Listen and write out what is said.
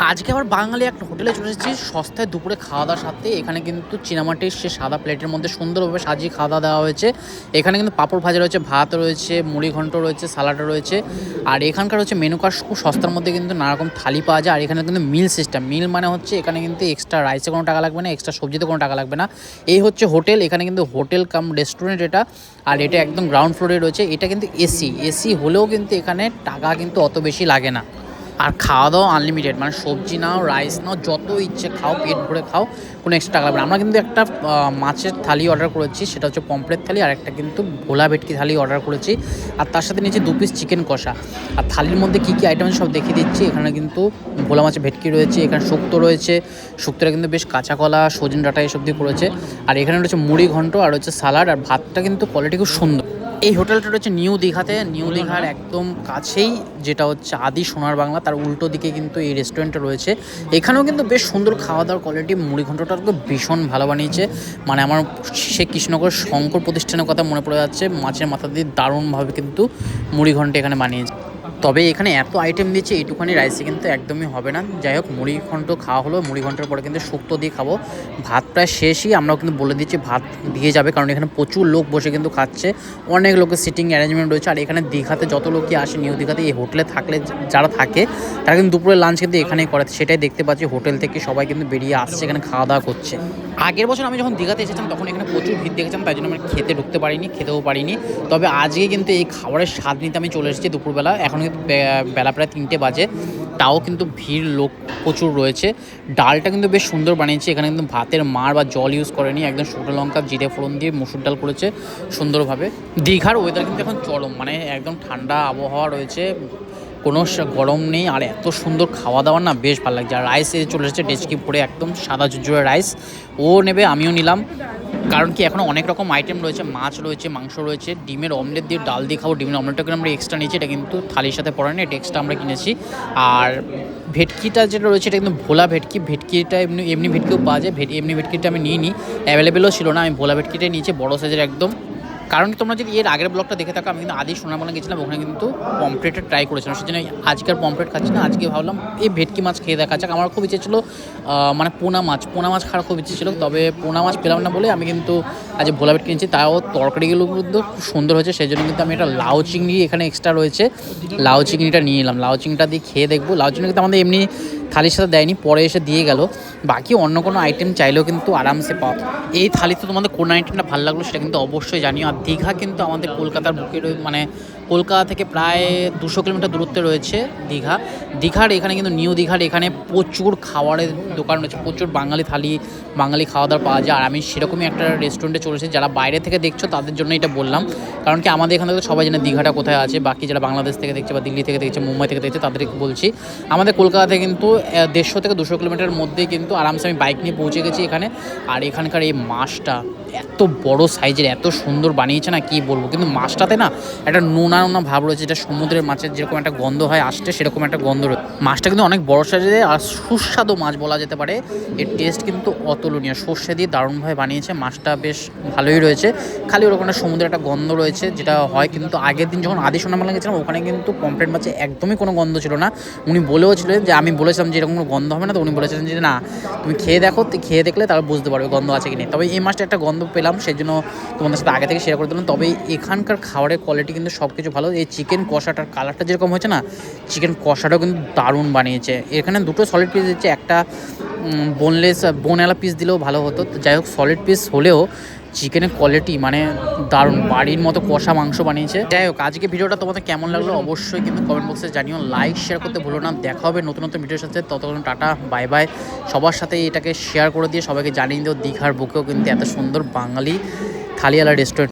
আজকে আবার বাঙালি একটা হোটেলে চলে এসেছি সস্তায় দুপুরে খাওয়া দাওয়ার সাথে। এখানে কিন্তু চীনামাটির সে সাদা প্লেটের মধ্যে সুন্দরভাবে সাজিয়ে খাওয়া দাওয়া দেওয়া হয়েছে। এখানে কিন্তু পাঁপড় ভাজা রয়েছে, ভাত রয়েছে, মুড়ি ঘন্ট রয়েছে, সালাড রয়েছে। আর এখানকার হচ্ছে মেনু কার্ড খুব সস্তার মধ্যে কিন্তু নানা রকম থালি পাওয়া যায়। আর এখানে কিন্তু মিল সিস্টেম, মিল মানে হচ্ছে এখানে কিন্তু এক্সট্রা রাইসে কোনো টাকা লাগবে না, এক্সট্রা সবজিতে কোনো টাকা লাগবে না। এই হচ্ছে হোটেল, এখানে কিন্তু হোটেল কাম রেস্টুরেন্ট এটা। আর এটা একদম গ্রাউন্ড ফ্লোরে রয়েছে। এটা কিন্তু এসি এসি হলেও কিন্তু এখানে টাকা কিন্তু অত বেশি লাগে না। আর খাওয়া দাওয়া আনলিমিটেড, মানে সবজি নাও, রাইস নাও, যত ইচ্ছে খাও, পেট ভরে খাও, কোনো এক্সট্রা টাকা লাগবে না। আমরা কিন্তু একটা মাছের থালি অর্ডার করেছি, সেটা হচ্ছে পমফ্রেট থালি। আর একটা কিন্তু ভোলা ভেটকি থালি অর্ডার করেছি। আর তার সাথে নিয়েছি 2 পিস চিকেন কষা। আর থালির মধ্যে কী কী আইটেম আছে সব দেখিয়ে দিচ্ছি। এখানে কিন্তু ভোলা মাছের ভেটকি রয়েছে, এখানে শুক্তো রয়েছে, শুক্তোটা কিন্তু বেশ কাঁচা কলা, সজনে ডাঁটা এসব দিয়ে করেছে। আর এখানে রয়েছে মুড়ি ঘন্ট, আর হচ্ছে সালাড। আর ভাতটা কিন্তু কোয়ালিটি খুব সুন্দর। এই হোটেলটা রয়েছে নিউ দীঘাতে, নিউ দীঘার একদম কাছেই, যেটা হচ্ছে আদি সোনার বাংলা, তার উল্টো দিকে কিন্তু এই রেস্টুরেন্টটা রয়েছে। এখানেও কিন্তু বেশ সুন্দর খাওয়া দাওয়ার কোয়ালিটি। মুড়ি ঘন্টটা তো ভীষণ ভালো বানিয়েছে, মানে আমার সে কৃষ্ণনগর শঙ্কর প্রতিষ্ঠানের কথা মনে পড়ে যাচ্ছে। মাছের মাথা দিয়ে দারুণভাবে কিন্তু মুড়ি ঘন্ট এখানে বানিয়েছে। তবে এখানে এত আইটেম দিয়েছে, এইটুখানি রাইসে কিন্তু একদমই হবে না। যাই হোক, মুড়ি ঘন্ট খাওয়া হলো, মুড়ি ঘন্টের পরে কিন্তু শুক্তো দিয়ে খাবো। ভাত প্রায় শেষই, আমরাও কিন্তু বলে দিচ্ছি ভাত দিয়ে যাবে, কারণ এখানে প্রচুর লোক বসে কিন্তু খাচ্ছে, অনেক লোকের সিটিং অ্যারেঞ্জমেন্ট রয়েছে। আর এখানে দীঘাতে যত লোকই আসে, নিউ দীঘাতে এই হোটেলে থাকলে যারা থাকে তারা কিন্তু দুপুরের লাঞ্চ কিন্তু এখানেই করে, সেটাই দেখতে পাচ্ছি। হোটেল থেকে সবাই কিন্তু বেরিয়ে আসছে, এখানে খাওয়া দাওয়া করছে। আগের বছর আমি যখন দীঘাতে এসেছিলাম তখন এখানে প্রচুর ভিড় দেখেছিলাম, তাই জন্য আমি খেতে ঢুকতে পারিনি, খেতেও পারিনি। তবে আজকে কিন্তু এই খাবারের স্বাদ নিতে আমি চলে এসেছি দুপুরবেলা। এখন কিন্তু বেলা প্রায় 3টে বাজে, তাও কিন্তু ভিড়, লোক প্রচুর রয়েছে। ডালটা কিন্তু বেশ সুন্দর বানিয়েছে, এখানে কিন্তু ভাতের মাড় বা জল ইউজ করেনি, একদম শুকনো লঙ্কা জিরে ফোড়ন দিয়ে মুসুর ডাল করেছে সুন্দরভাবে। দীঘার ওয়েদার কিন্তু এখন চরম, মানে একদম ঠান্ডা আবহাওয়া রয়েছে, কোনো গরম নেই। আর এত সুন্দর খাওয়া দাওয়া না, বেশ ভালো লাগছে। আর রাইস চলে এসেছে ডেচকি পরে, একদম সাদা ঝুরঝুরে রাইস। ও নেবে, আমিও নিলাম, কারণ কি এখনও অনেক রকম আইটেম রয়েছে, মাছ রয়েছে, মাংস রয়েছে, ডিমের অমলেট দিয়ে ডাল দিয়ে খাবো। ডিমের অমলেটটা কিন্তু আমরা এক্সট্রা নিয়েছি, এটা কিন্তু থালির সাথে পড়ে না, এটা এক্সট্রা আমরা কিনেছি। আর ভেটকিটা যেটা রয়েছে এটা কিন্তু ভোলা ভেটকি, ভেটকিটা এমনি এমনি ভেটকিও পাওয়া যায়, এমনি ভেটকিটা আমি নিইনি, অ্যাভেলেবেলও ছিল না। আমি ভোলা ভেটকিটাই নিয়েছি, বড়ো সাইজের একদম। কারণ তোমরা যদি এর আগের ব্লগটা দেখে থাকো, আমি কিন্তু আদি সোনারবাংলা গেছিলাম, ওখানে কিন্তু পমফ্রেটটা ট্রাই করেছিলাম, সেজন্য আজকের পমফ্রেট খাচ্ছি না। আজকে ভাবলাম এই ভেটকি মাছ খেয়ে দেখা যাক। আমার খুব ইচ্ছে ছিল মানে পোনা মাছ খাওয়ার খুব ইচ্ছে ছিল, তবে পোনা মাছ পেলাম না বলে আমি কিন্তু আজ ভোলা ভেটকি নিয়েছি। তাও তরকারিগুলো কিন্তু খুব সুন্দর হয়েছে, সেই জন্য কিন্তু আমি একটা লাউ চিংড়ি এখানে এক্সট্রা রয়েছে, লাউ চিংড়িটা নিয়ে নিলাম। লাউ চিংড়িটা দিয়ে খেয়ে দেখবো। লাউ চিংড়ি কিন্তু আমাদের এমনি থালির সাথে দেয়নি, পরে এসে দিয়ে গেল। বাকি অন্য কোনো আইটেম চাইলেও কিন্তু আরামসে পাও। এই থালিতে তোমাদের কোন আইটেমটা ভালো লাগলো সেটা কিন্তু অবশ্যই জানিও। আর দীঘা কিন্তু আমাদের কলকাতার বুকে, মানে কলকাতা থেকে প্রায় 200 কিলোমিটার দূরত্বে রয়েছে দীঘার এখানে কিন্তু নিউ দীঘার এখানে প্রচুর খাবারের দোকান রয়েছে, প্রচুর বাঙালি থালি, বাঙালি খাওয়া দাওয়া পাওয়া যায়। আর আমি সেরকমই একটা রেস্টুরেন্টে চলেছি, যারা বাইরে থেকে দেখছো তাদের জন্য এটা বললাম, কারণ কি আমাদের এখানে তো সবাই জানে দীঘাটা কোথায় আছে। বাকি যারা বাংলাদেশ থেকে দেখছে বা দিল্লি থেকে দেখছে, মুম্বাই থেকে দেখছে, তাদেরকে বলছি আমাদের কলকাতা থেকে কিন্তু 150 থেকে 200 কিলোমিটারের মধ্যেই কিন্তু আরামসে আমি বাইক নিয়ে পৌঁছে গেছি এখানে। আর এখানকার এই মাছটা এত বড় সাইজের, এত সুন্দর বানিয়েছে না, কি বলবো। কিন্তু মাছটাতে না একটা নোনা নোনা ভাব রয়েছে, যেটা সমুদ্রের মাছের যেরকম একটা গন্ধ হয় আসতে, সেরকম একটা গন্ধ রয়েছে। মাছটা কিন্তু অনেক বড় সাইজের আর সুস্বাদু মাছ বলা যেতে পারে। এর টেস্ট কিন্তু অতুলনীয়, সর্ষে দিয়ে দারুণভাবে বানিয়েছে। মাছটা বেশ ভালোই রয়েছে, খালি ওরকম একটা সমুদ্রের একটা গন্ধ রয়েছে, যেটা হয় কিন্তু আগের দিন যখন আদি সোনারবাংলা গেছিলাম ওখানে কিন্তু পমফ্রেট মাছে একদমই কোনো গন্ধ ছিল না। উনি বলেও ছিলেন যে, আমি বলেছিলাম যে এরকম কোনো গন্ধ হবে না, তো উনি বলেছিলেন যে না, তুমি খেয়ে দেখো, খেয়ে দেখলে তারপর বুঝতে পারবে গন্ধ আছে কি নেই। তবে এই মাছটা একটা গন্ধ পেলাম, সেই জন্য তোমাদের সাথে আগে থেকে শেয়ার করে দিলাম। তবে এখানকার খাবারের কোয়ালিটি কিন্তু সব কিছু ভালো। এই চিকেন কষাটার কালারটা যেরকম হয়েছে না, চিকেন কষাটাও কিন্তু দারুণ বানিয়েছে। এখানে 2টো সলিড পিস দিচ্ছে, একটা বোনওয়ালা পিস দিলেও ভালো হতো। যাই হোক, সলিড পিস হলেও চিকেনের কোয়ালিটি মানে দারুণ, বাড়ির মতো কষা মাংস বানিয়েছে। যাই হোক, আজকে ভিডিওটা তোমাদের কেমন লাগলো অবশ্যই কিন্তু কমেন্ট বক্সে জানিও। লাইক শেয়ার করতে ভুলো না। দেখা হবে নতুন নতুন ভিডিওর সাথে, ততক্ষণ টাটা, বাই বাই। সবার সাথে এটাকে শেয়ার করে দিয়ে সবাইকে জানিয়ে দিও দীঘার বুকেও কিন্তু এত সুন্দর বাঙালি থালিওয়ালা রেস্টুরেন্ট।